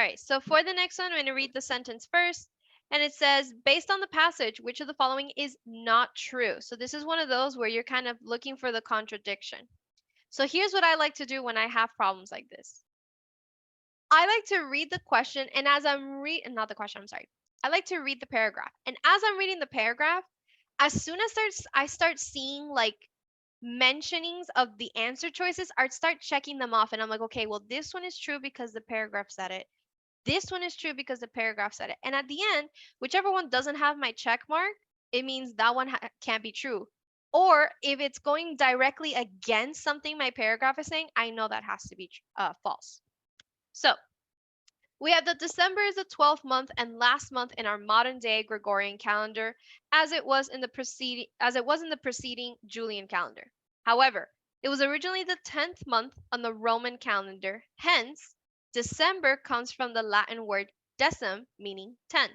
right, so for the next one, I'm going to read the sentence first. And it says, based on the passage, which of the following is not true? So this is one of those where you're kind of looking for the contradiction. So here's what I like to do when I have problems like this. I like to read the question, and as I'm not the question, I'm sorry. I like to read the paragraph. And as I'm reading the paragraph, as soon as I start seeing like mentionings of the answer choices, I start checking them off and I'm like, okay, well, this one is true because the paragraph said it. This one is true because the paragraph said it. And at the end, whichever one doesn't have my check mark, it means that one can't be true. Or if it's going directly against something my paragraph is saying, I know that has to be false. So we have that December is the 12th month and last month in our modern day Gregorian calendar, as it was in the preceding Julian calendar. However, it was originally the 10th month on the Roman calendar. Hence, December comes from the Latin word decem, meaning 10.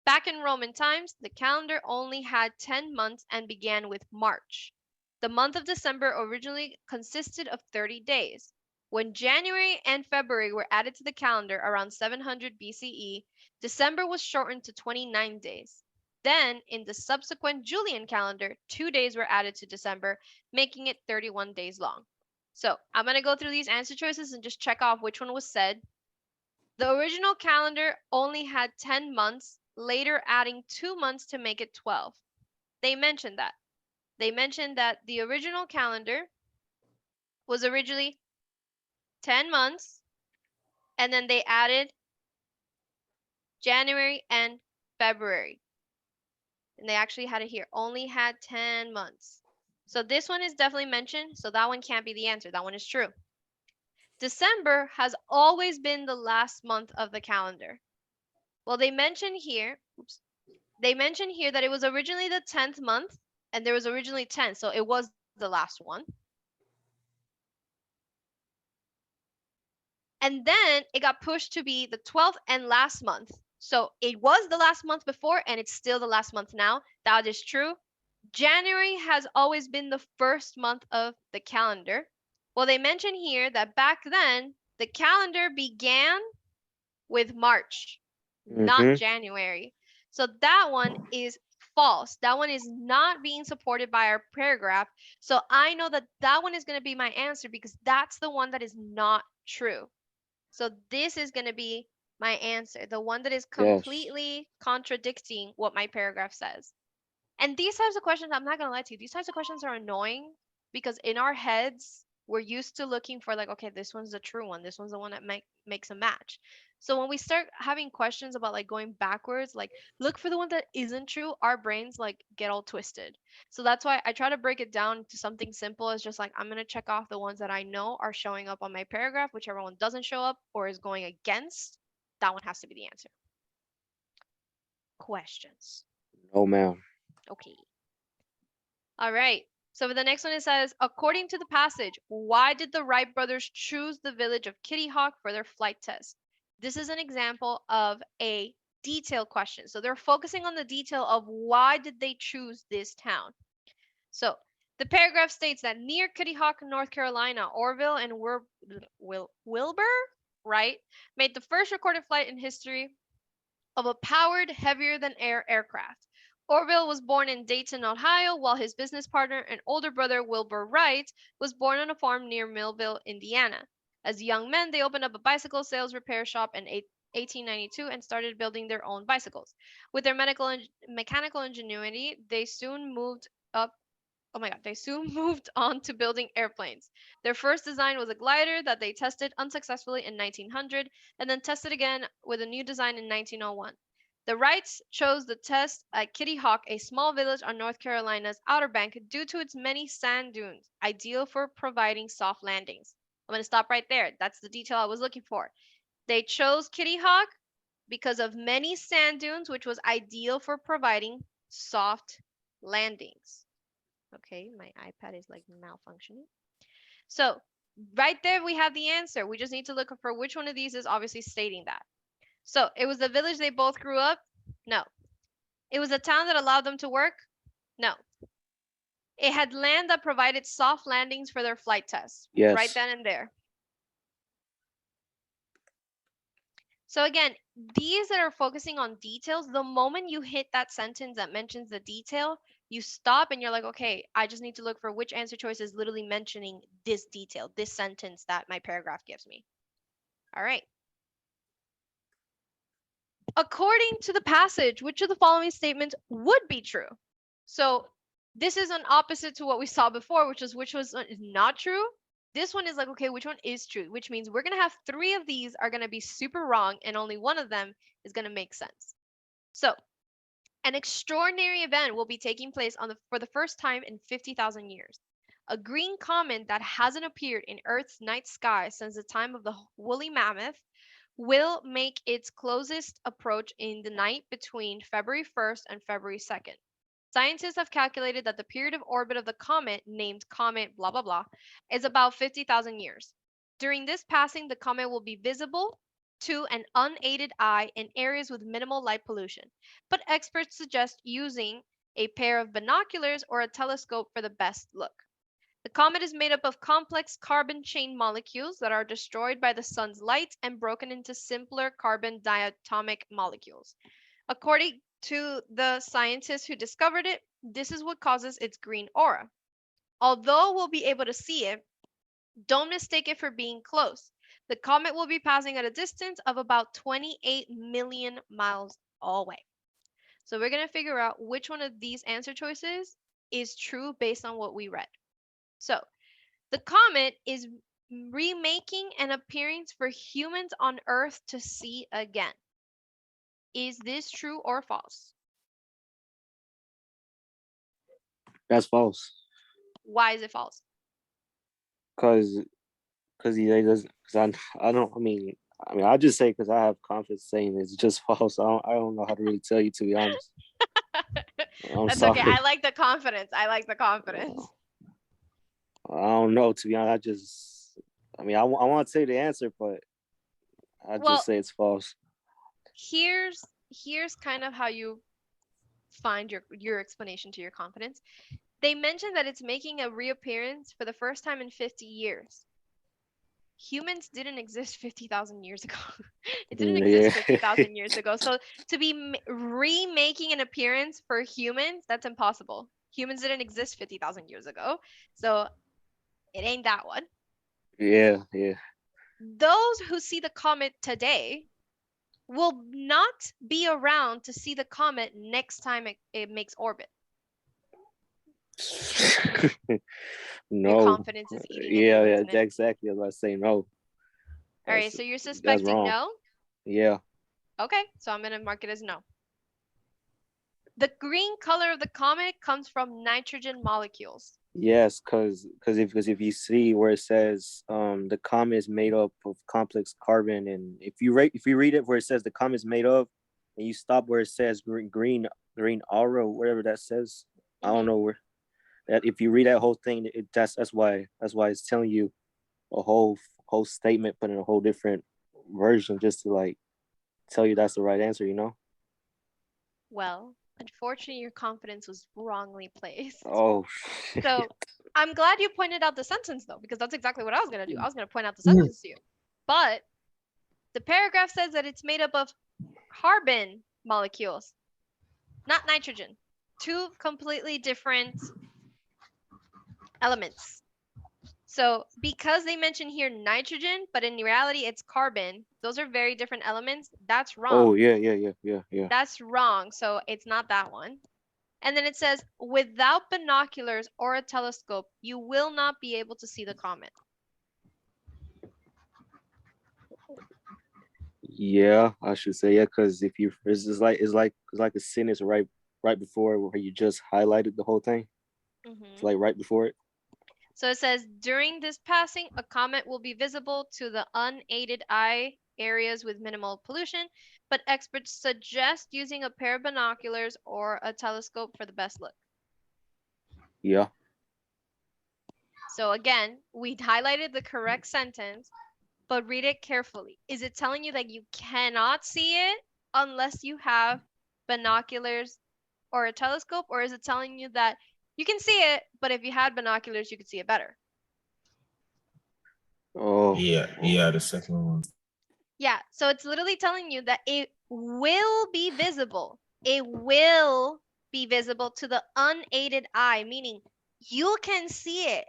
Back in Roman times, the calendar only had 10 months and began with March. The month of December originally consisted of 30 days. When January and February were added to the calendar around 700 BCE, December was shortened to 29 days. Then, in the subsequent Julian calendar, 2 days were added to December, making it 31 days long. So, I'm going to go through these answer choices and just check off which one was said. The original calendar only had 10 months, later adding 2 months to make it 12. They mentioned that. They mentioned that the original calendar was originally 10 months, and then they added January and February. And they actually had it here, only had 10 months. So this one is definitely mentioned, so that one can't be the answer. That one is true. December has always been the last month of the calendar. Well, they mention here, that it was originally the 10th month, and there was originally 10, so it was the last one. And then it got pushed to be the 12th and last month. So it was the last month before, and it's still the last month now. That is true. January has always been the first month of the calendar. Well, they mention here that back then, the calendar began with March, not January. So that one is false. That one is not being supported by our paragraph. So I know that that one is going to be my answer because that's the one that is not true. So this is going to be my answer, the one that is completely contradicting what my paragraph says. And these types of questions, I'm not going to lie to you, these types of questions are annoying because in our heads, we're used to looking for like, okay, this one's the true one. This one's the one that makes a match. So when we start having questions about like going backwards, like look for the one that isn't true, our brains like get all twisted. So that's why I try to break it down to something simple as just like, I'm going to check off the ones that I know are showing up on my paragraph, whichever one doesn't show up or is going against, that one has to be the answer. Questions? No, ma'am. Okay. All right. So for the next one, it says, according to the passage, why did the Wright brothers choose the village of Kitty Hawk for their flight test? This is an example of a detail question. So they're focusing on the detail of why did they choose this town. So the paragraph states that near Kitty Hawk, North Carolina, Orville and Wilbur, right, made the first recorded flight in history of a powered, heavier than air aircraft. Orville was born in Dayton, Ohio, while his business partner and older brother, Wilbur Wright, was born on a farm near Millville, Indiana. As young men, they opened up a bicycle sales repair shop in 1892 and started building their own bicycles. With their mechanical ingenuity, they soon moved on to building airplanes. Their first design was a glider that they tested unsuccessfully in 1900 and then tested again with a new design in 1901. The Wrights chose the test at Kitty Hawk, a small village on North Carolina's Outer Bank, due to its many sand dunes, ideal for providing soft landings. I'm going to stop right there. That's the detail I was looking for. They chose Kitty Hawk because of many sand dunes, which was ideal for providing soft landings. Okay, my iPad is like malfunctioning. So right there we have the answer. We just need to look for which one of these is obviously stating that. So it was the village they both grew up? No. It was a town that allowed them to work? No. It had land that provided soft landings for their flight tests. Right Yes. then and there. So again, these that are focusing on details, the moment you hit that sentence that mentions the detail, you stop and you're like, okay, I just need to look for which answer choice is literally mentioning this detail, this sentence that my paragraph gives me. All right. According to the passage, which of the following statements would be true? So this is an opposite to what we saw before, which was not true. This one is like, okay, which one is true? Which means we're going to have 3 of these are going to be super wrong and only one of them is going to make sense. So an extraordinary event will be taking place for the first time in 50,000 years. A green comet that hasn't appeared in Earth's night sky since the time of the woolly mammoth will make its closest approach in the night between February 1st and February 2nd. Scientists have calculated that the period of orbit of the comet, named comet blah blah blah, is about 50,000 years. During this passing, the comet will be visible to an unaided eye in areas with minimal light pollution, but experts suggest using a pair of binoculars or a telescope for the best look. The comet is made up of complex carbon chain molecules that are destroyed by the sun's light and broken into simpler carbon diatomic molecules. According to the scientists who discovered it, this is what causes its green aura. Although we'll be able to see it, don't mistake it for being close. The comet will be passing at a distance of about 28 million miles away. So we're going to figure out which one of these answer choices is true based on what we read. So the comet is remaking an appearance for humans on Earth to see again. Is this true or false? That's false. Why is it false? Because he doesn't. Because I mean, I'll just say because I have confidence saying it's just false. I don't know how to really tell you, to be honest. I'm That's sorry. okay. I like the confidence. I like the confidence. I don't know, to be honest. I want to say the answer, but I just say it's false. Here's kind of how you find your explanation to your confidence. They mentioned that it's making a reappearance for the first time in 50 years. Humans didn't exist 50,000 years ago. It didn't exist 50,000 years ago. So to be remaking an appearance for humans, that's impossible. Humans didn't exist 50,000 years ago. So it ain't that one. Yeah. Those who see the comet today will not be around to see the comet next time it makes orbit. No. Your confidence is eating into Yeah, exactly. I was about to say no. All right, so you're suspecting no? Yeah. Okay, so I'm going to mark it as no. The green color of the comet comes from nitrogen molecules. Yes, because if you see where it says the comet is made up of complex carbon, and if you read it where it says the comet is made of, and you stop where it says green aura, whatever that says, I don't know where that. If you read that whole thing, that's why it's telling you a whole statement, but in a whole different version, just to like tell you that's the right answer, you know. Well, unfortunately, your confidence was wrongly placed. Oh. So I'm glad you pointed out the sentence, though, because that's exactly what I was going to do. I was going to point out the sentence to you. But the paragraph says that it's made up of carbon molecules, not nitrogen. 2 completely different elements. So because they mention here nitrogen, but in reality it's carbon, those are very different elements. That's wrong. Oh, yeah. That's wrong. So it's not that one. And then it says, without binoculars or a telescope, you will not be able to see the comet. Yeah, I should say yeah, because if you it's like a sentence right before where you just highlighted the whole thing. It's like right before it. So it says, during this passing, a comet will be visible to the unaided eye areas with minimal pollution, but experts suggest using a pair of binoculars or a telescope for the best look. Yeah. So again, we highlighted the correct sentence, but read it carefully. Is it telling you that you cannot see it unless you have binoculars or a telescope? Or is it telling you that you can see it, but if you had binoculars, you could see it better? Oh. Yeah, the second one. Yeah, so it's literally telling you that it will be visible. It will be visible to the unaided eye, meaning you can see it.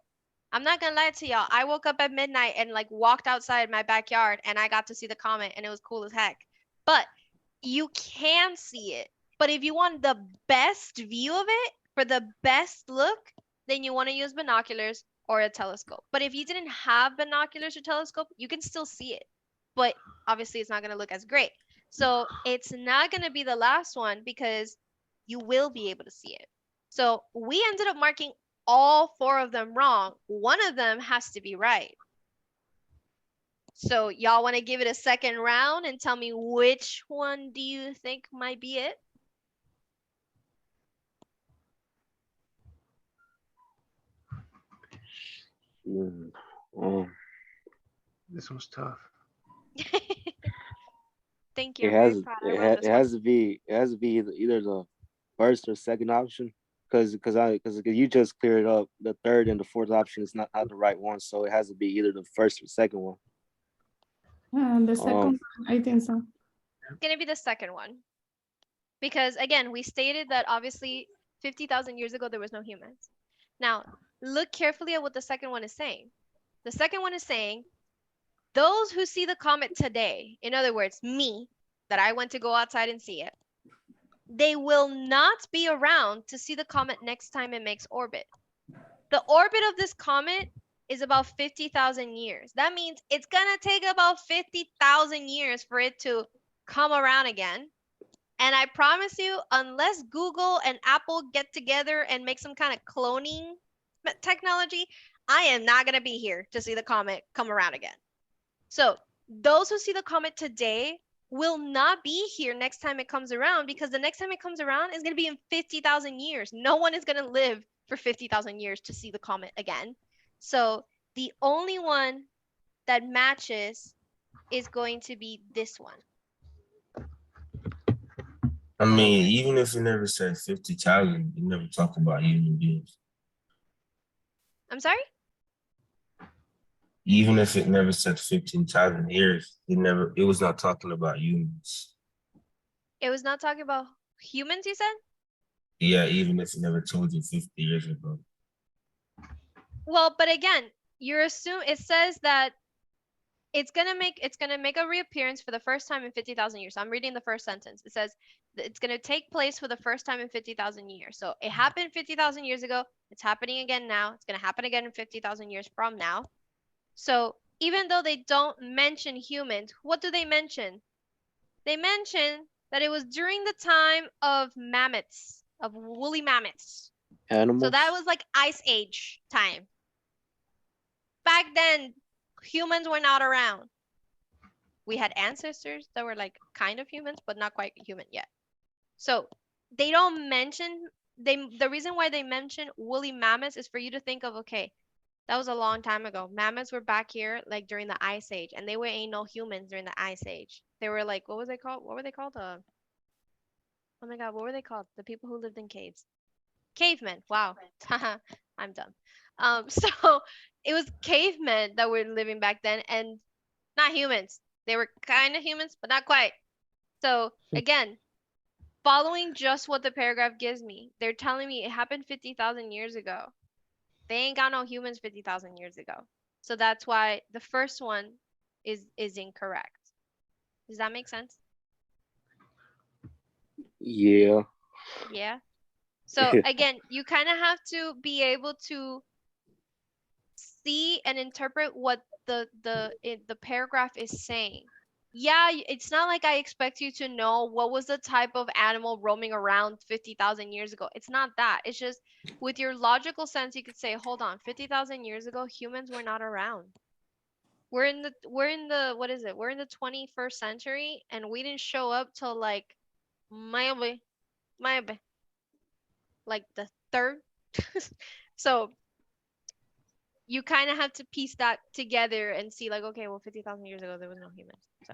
I'm not gonna lie to y'all. I woke up at midnight and like walked outside my backyard and I got to see the comet and it was cool as heck. But you can see it. But if you want the best view of it, for the best look, then you want to use binoculars or a telescope. But if you didn't have binoculars or telescope, you can still see it. But obviously it's not going to look as great. So it's not going to be the last one because you will be able to see it. So we ended up marking all four of them wrong. One of them has to be right. So y'all want to give it a second round and tell me which one do you think might be it? Um, This one's tough. Thank you. it I'm very has proud. I it, wrote ha- this it one. has to be either the first or second option because you just cleared it up. The third and the fourth option is not the right one, so it has to be either the first or second one. The second one, I think so. It's going to be the second one. Because again, we stated that obviously 50,000 years ago there was no humans. Now, look carefully at what the second one is saying. The second one is saying those who see the comet today, in other words, me, that I went to go outside and see it, they will not be around to see the comet next time it makes orbit. The orbit of this comet is about 50,000 years. That means it's gonna take about 50,000 years for it to come around again. And I promise you, unless Google and Apple get together and make some kind of cloning technology, I am not gonna be here to see the comet come around again. So those who see the comet today will not be here next time it comes around because the next time it comes around is going to be in 50,000 years. No one is going to live for 50,000 years to see the comet again. So the only one that matches is going to be this one. I mean, even if it never said 50,000, you never talk about human beings. I'm sorry? Even if it never said 15,000 years, it was not talking about humans. It was not talking about humans, you said? Yeah, even if it never told you 50 years ago. Well, but again, you're assuming it says that it's gonna make a reappearance for the first time in 50,000 years. So I'm reading the first sentence. It says it's gonna take place for the first time in 50,000 years. So it happened 50,000 years ago. It's happening again now. It's gonna happen again in 50,000 years from now. So even though they don't mention humans, what do they mention? They mention that it was during the time of mammoths, of woolly mammoths. Animals. So that was like Ice Age time. Back then, humans were not around. We had ancestors that were like kind of humans, but not quite human yet. So they don't mention the reason why they mention woolly mammoths is for you to think of, okay, that was a long time ago. Mammoths were back here like during the Ice Age, and they were ain't no humans during the Ice Age. They were like, what was they called? What were they called? Oh my God, what were they called? The people who lived in caves. Cavemen. Wow. I'm dumb. So it was cavemen that were living back then and not humans. They were kind of humans, but not quite. So again, following just what the paragraph gives me, they're telling me it happened 50,000 years ago. They ain't got no humans 50,000 years ago. So that's why the first one is incorrect. Does that make sense? Yeah. Yeah. So again, you kind of have to be able to see and interpret what the paragraph is saying. Yeah, it's not like I expect you to know what was the type of animal roaming around 50,000 years ago. It's not that. It's just with your logical sense, you could say, hold on, 50,000 years ago, humans were not around. We're in the what is it? We're in the 21st century and we didn't show up till like maybe like the third. So you kind of have to piece that together and see like, okay, well, 50,000 years ago, there was no humans. So